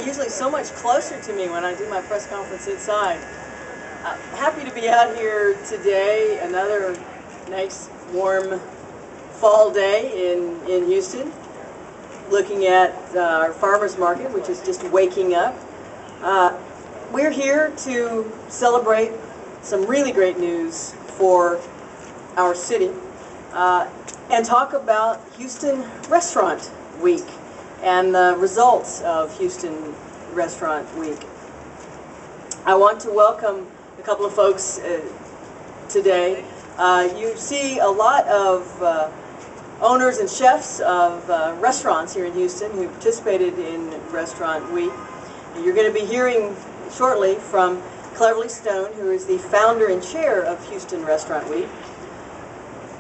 Usually so much closer to me when I do my press conference inside. Happy to be out here today, another nice warm fall day in Houston, looking at our farmers market, which is just waking up. We're here to celebrate some really great news for our city and talk about Houston Restaurant Week and the results of Houston Restaurant Week. I want to welcome a couple of folks today. You see a lot of owners and chefs of restaurants here in Houston who participated in Restaurant Week. You're going to be hearing shortly from Cleverley Stone, who is the founder and chair of Houston Restaurant Week.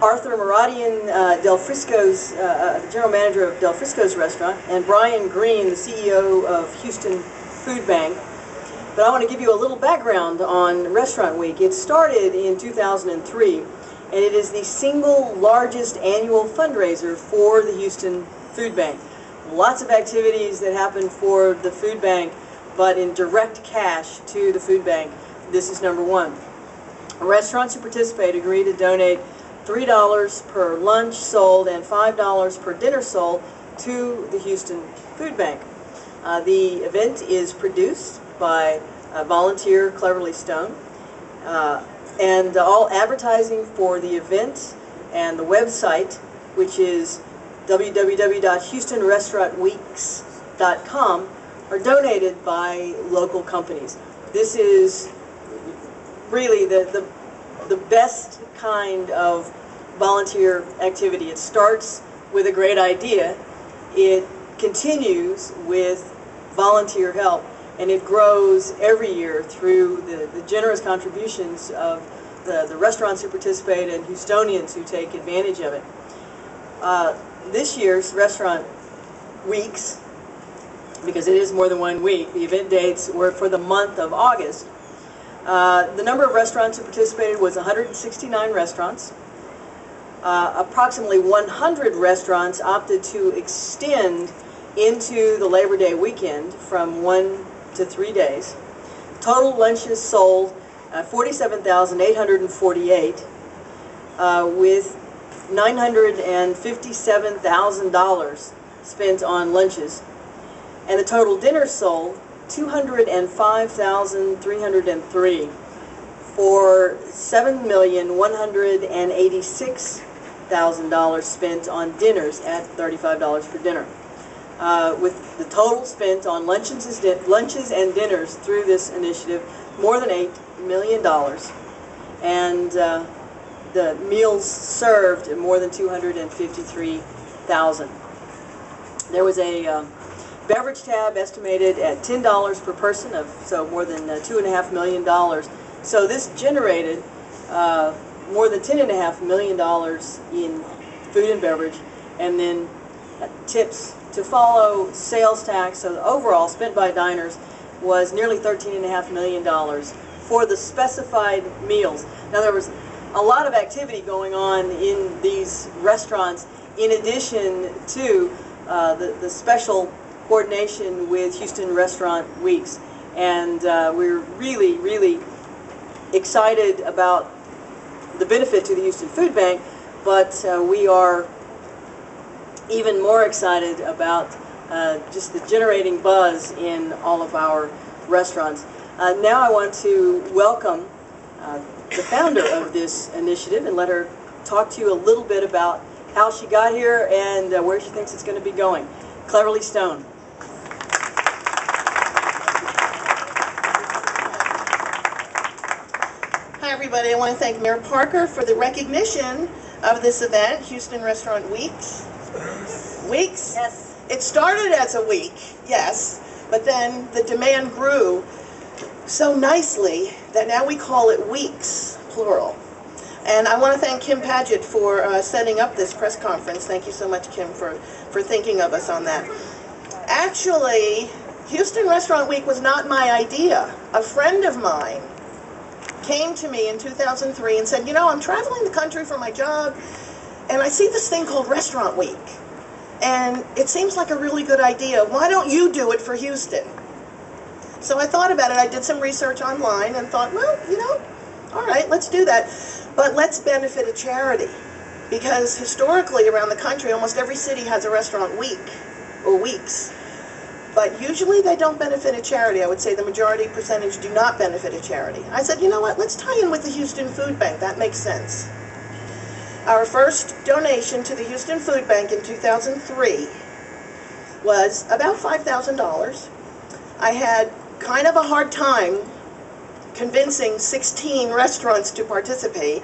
Arthur Maradian, Del Frisco's, the general manager of Del Frisco's restaurant, and Brian Green, the CEO of Houston Food Bank. But I want to give you a little background on Restaurant Week. It started in 2003, and it is the single largest annual fundraiser for the Houston Food Bank. Lots of activities that happen for the food bank, but in direct cash to the food bank, this is number one. Restaurants who participate agree to donate $3 per lunch sold and $5 per dinner sold to the Houston Food Bank. The event is produced by volunteer Cleverley Stone, and all advertising for the event and the website, which is www.houstonrestaurantweeks.com, are donated by local companies. This is really the best kind of volunteer activity. It starts with a great idea, it continues with volunteer help, and it grows every year through the generous contributions of the restaurants who participate and Houstonians who take advantage of it. This year's Restaurant Weeks, because it is more than 1 week, the event dates were for the month of August. The number of restaurants who participated was 169 restaurants. Approximately 100 restaurants opted to extend into the Labor Day weekend from 1 to 3 days. Total lunches sold 47,848 with $957,000 spent on lunches. And the total dinners sold 205,303 for $7,186,000 spent on dinners at $35 per dinner. With the total spent on lunches and dinners through this initiative, more than $8 million. And the meals served more than 253,000. There was a beverage tab estimated at $10 per person, so more than $2.5 million. So this generated more than $10.5 million in food and beverage, and then tips to follow, sales tax. So the overall spent by diners was nearly $13.5 million for the specified meals. Now there was a lot of activity going on in these restaurants in addition to the special coordination with Houston Restaurant Weeks, and we're really, really excited about the benefit to the Houston Food Bank, but we are even more excited about just the generating buzz in all of our restaurants. Now I want to welcome the founder of this initiative and let her talk to you a little bit about how she got here and where she thinks it's going to be going. Cleverley Stone. everybody. I want to thank Mayor Parker for the recognition of this event, Houston Restaurant Weeks. Weeks? Yes. It started as a week, yes, but then the demand grew so nicely that now we call it weeks, plural. And I want to thank Kim Paget for setting up this press conference. Thank you so much, Kim, for thinking of us on that. Actually, Houston Restaurant Week was not my idea. A friend of mine came to me in 2003 and said, you know, I'm traveling the country for my job, and I see this thing called Restaurant Week. And it seems like a really good idea. Why don't you do it for Houston? So I thought about it. I did some research online and thought, well, you know, all right, let's do that. But let's benefit a charity. Because historically around the country, almost every city has a restaurant week or weeks. But usually they don't benefit a charity. I would say the majority percentage do not benefit a charity. I said, you know what, let's tie in with the Houston Food Bank. That makes sense. Our first donation to the Houston Food Bank in 2003 was about $5,000. I had kind of a hard time convincing 16 restaurants to participate.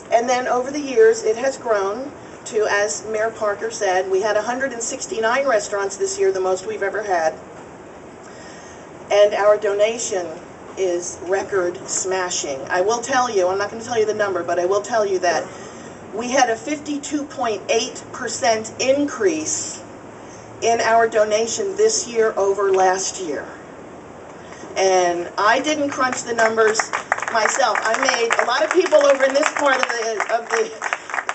And then over the years, it has grown to, as Mayor Parker said, we had 169 restaurants this year, the most we've ever had. And our donation is record smashing. I will tell you, I'm not going to tell you the number, but I will tell you that we had a 52.8% increase in our donation this year over last year. And I didn't crunch the numbers myself. I made a lot of people over in this part of the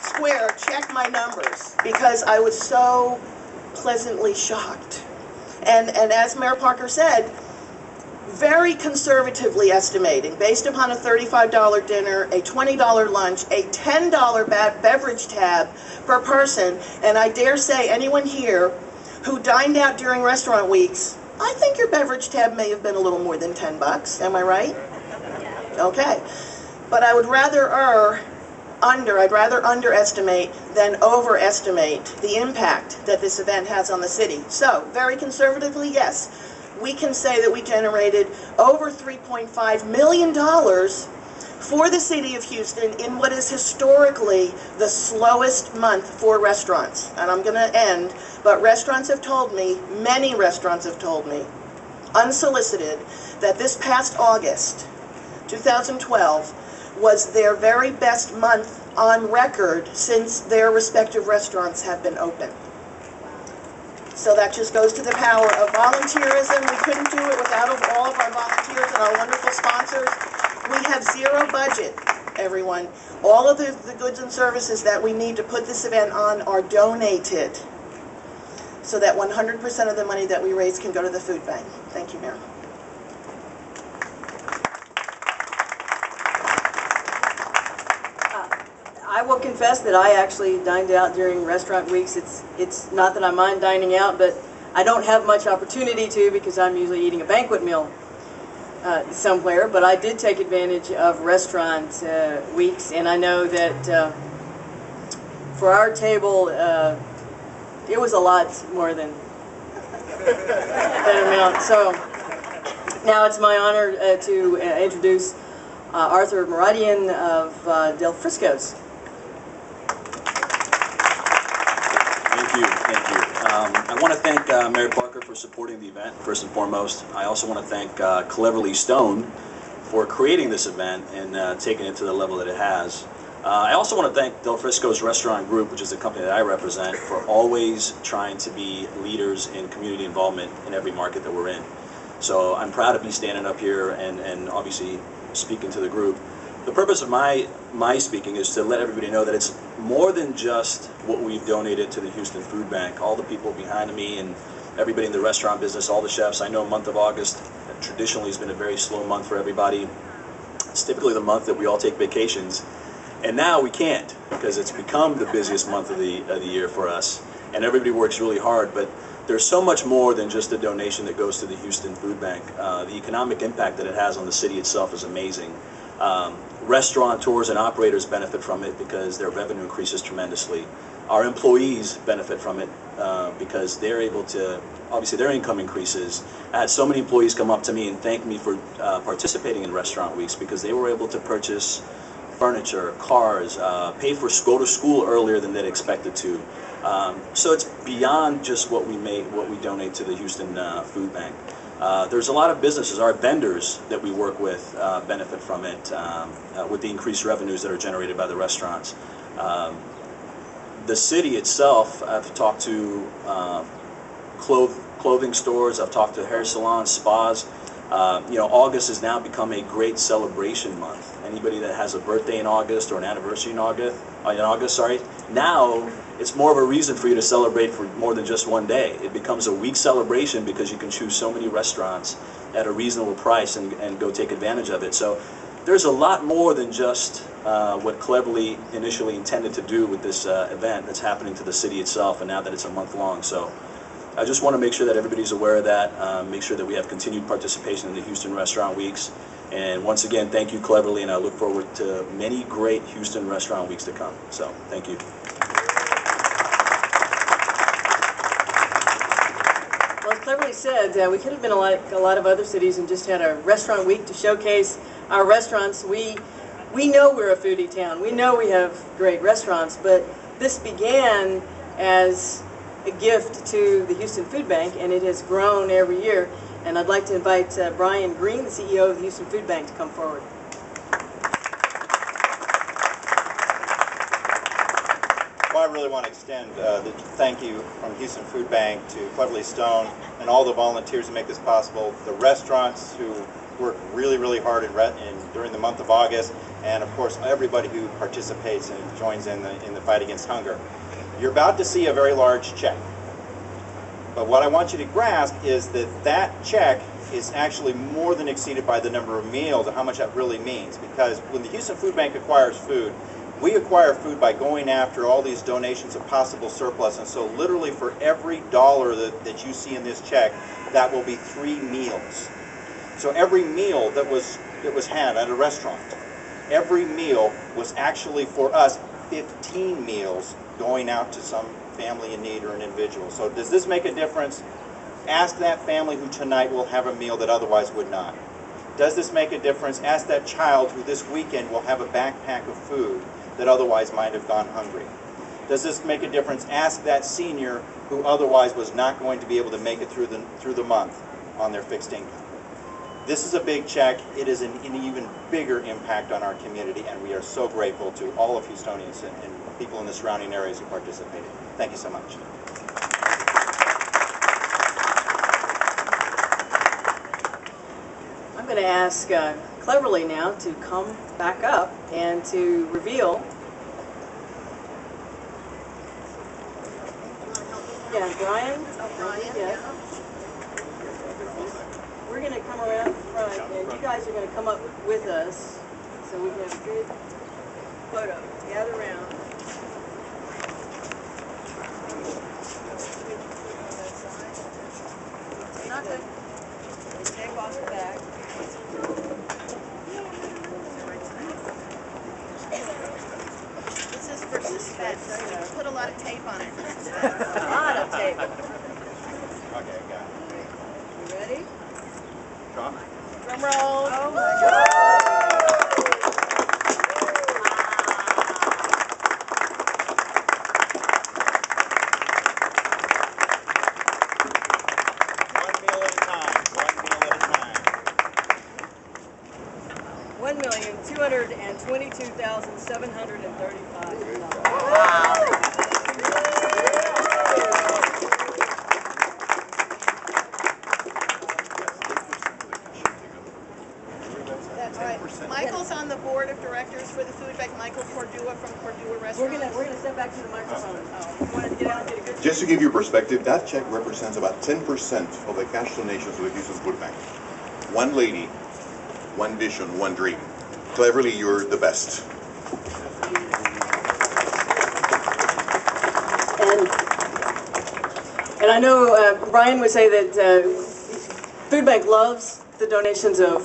square check my numbers because I was so pleasantly shocked. And as Mayor Parker said, very conservatively estimating, based upon a $35 dinner, a $20 lunch, a $10 beverage tab per person, and I dare say anyone here who dined out during restaurant weeks, I think your beverage tab may have been a little more than 10 bucks. Am I right? Okay. But I would rather I'd rather underestimate than overestimate the impact that this event has on the city. So, very conservatively, yes, we can say that we generated over $3.5 million for the city of Houston in what is historically the slowest month for restaurants. And I'm going to end, but restaurants have told me, many restaurants have told me, unsolicited, that this past August, 2012, was their very best month on record since their respective restaurants have been open. So that just goes to the power of volunteerism. We couldn't do it without all of our volunteers and our wonderful sponsors. We have zero budget, everyone. All of the goods and services that we need to put this event on are donated so that 100% of the money that we raise can go to the food bank. Thank you, Mayor. I will confess that I actually dined out during restaurant weeks. It's not that I mind dining out, but I don't have much opportunity to because I'm usually eating a banquet meal somewhere. But I did take advantage of restaurant weeks, and I know that for our table, it was a lot more than that amount. So now it's my honor to introduce Arthur Maradian of Del Frisco's. Thank you. I want to thank Mayor Parker for supporting the event, first and foremost. I also want to thank Cleverley Stone for creating this event and taking it to the level that it has. I also want to thank Del Frisco's Restaurant Group, which is the company that I represent, for always trying to be leaders in community involvement in every market that we're in. So I'm proud to be standing up here and obviously speaking to the group. The purpose of my speaking is to let everybody know that it's more than just what we've donated to the Houston Food Bank. All the people behind me and everybody in the restaurant business, all the chefs. I know month of August traditionally has been a very slow month for everybody. It's typically the month that we all take vacations. And now we can't because it's become the busiest month of the year for us. And everybody works really hard, but there's so much more than just a donation that goes to the Houston Food Bank. The economic impact that it has on the city itself is amazing. Restaurateurs and operators benefit from it because their revenue increases tremendously. Our employees benefit from it because they're able to, obviously their income increases. I had so many employees come up to me and thank me for participating in restaurant weeks because they were able to purchase furniture, cars, pay for go to school earlier than they'd expected to. So it's beyond just what we donate to the Houston Food Bank. There's a lot of businesses, our vendors that we work with benefit from it with the increased revenues that are generated by the restaurants. The city itself, I've talked to clothing stores, I've talked to hair salons, spas. August has now become a great celebration month. Anybody that has a birthday in August or an anniversary in August, now it's more of a reason for you to celebrate for more than just one day. It becomes a week celebration because you can choose so many restaurants at a reasonable price and go take advantage of it. So there's a lot more than just what Cleverley initially intended to do with this event that's happening to the city itself, and now that it's a month long. So I just want to make sure that everybody's aware of that, make sure that we have continued participation in the Houston Restaurant Weeks. And once again, thank you, Cleverley, and I look forward to many great Houston Restaurant Weeks to come. So, thank you. Well, as Cleverley said, we could have been like a lot of other cities and just had a restaurant week to showcase our restaurants. We know we're a foodie town. We know we have great restaurants, but this began as a gift to the Houston Food Bank, and it has grown every year. And I'd like to invite Brian Green, the CEO of the Houston Food Bank, to come forward. Well, I really want to extend the thank you from Houston Food Bank to Cleverley Stone and all the volunteers who make this possible, the restaurants who work really, really hard during the month of August, and of course everybody who participates and joins in the fight against hunger. You're about to see a very large check. But what I want you to grasp is that that check is actually more than exceeded by the number of meals and how much that really means. Because when the Houston Food Bank acquires food, we acquire food by going after all these donations of possible surplus. And so literally for every dollar that you see in this check, that will be 3 meals. So every meal that was had at a restaurant, every meal was actually for us 15 meals going out to some family in need or an individual. So does this make a difference? Ask that family who tonight will have a meal that otherwise would not. Does this make a difference? Ask that child who this weekend will have a backpack of food that otherwise might have gone hungry. Does this make a difference? Ask that senior who otherwise was not going to be able to make it through the month on their fixed income. This is a big check. It is an even bigger impact on our community, and we are so grateful to all of Houstonians and people in the surrounding areas who participated. Thank you so much. I'm going to ask Cleverley now to come back up and to reveal. Yeah, Brian. Yeah. We're going to come around the front, and you guys are going to come up with us so we can have a good photo. Gather around. Not good. Take off the back. This is for suspense. Put a lot of tape on it. A lot of tape. Okay, got it. You ready? Drum. Drum roll. Oh my God. $1,222,735. Wow. That's right. Michael's on the board of directors for the Food Bank. Michael Cordua from Cordua Restaurants. We're gonna step back to the microphone. You wanted to get out and get a good. Just to give you perspective, that check represents about 10% of the cash donations to the Houston Food Bank. One lady, one vision, one dream. Cleverly, you're the best. And I know Brian would say that Food Bank loves the donations of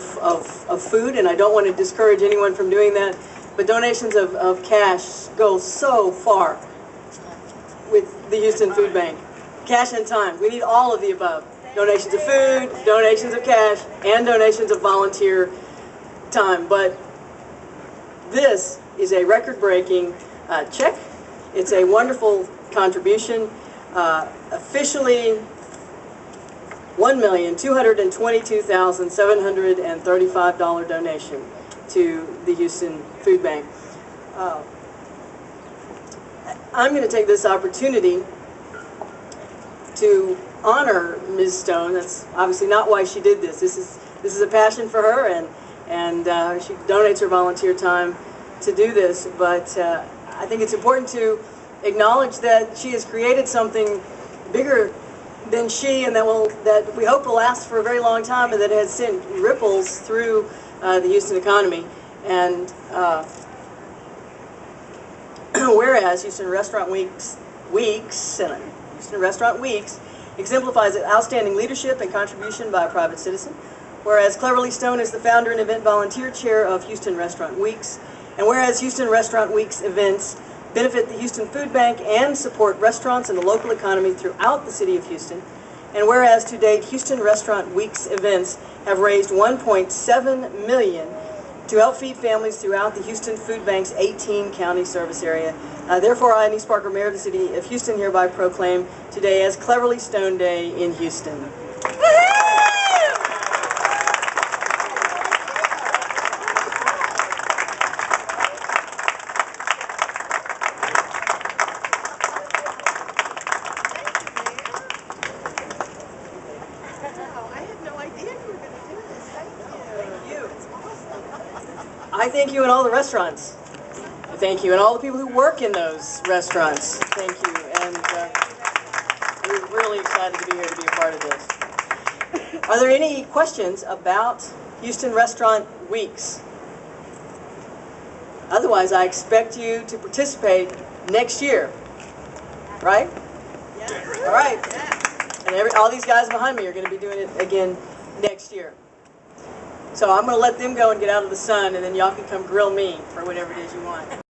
food, and I don't want to discourage anyone from doing that, but donations of cash go so far. the Houston Food Bank. Cash and time. We need all of the above. Donations of food, donations of cash, and donations of volunteer time. But this is a record-breaking check. It's a wonderful contribution. Officially, $1,222,735 donation to the Houston Food Bank. I'm going to take this opportunity to honor Ms. Stone. That's obviously not why she did this. This is a passion for her, and she donates her volunteer time to do this. But I think it's important to acknowledge that she has created something bigger than she, and that we hope will last for a very long time, and that has sent ripples through the Houston economy. And whereas Houston Restaurant Weeks exemplifies outstanding leadership and contribution by a private citizen. Whereas Cleverley Stone is the founder and event volunteer chair of Houston Restaurant Weeks. And whereas Houston Restaurant Weeks events benefit the Houston Food Bank and support restaurants and the local economy throughout the city of Houston. And whereas to date, Houston Restaurant Weeks events have raised $1.7 million to help feed families throughout the Houston Food Bank's 18-county service area. Therefore, I, Anise Parker, Mayor of the City of Houston, hereby proclaim today as Cleverley Stone Day in Houston. I thank you and all the restaurants. Thank you and all the people who work in those restaurants. Thank you, and we're really excited to be here to be a part of this. Are there any questions about Houston Restaurant Weeks? Otherwise, I expect you to participate next year, right? Yeah. All right. And all these guys behind me are going to be doing it again next year. So I'm going to let them go and get out of the sun, and then y'all can come grill me for whatever it is you want.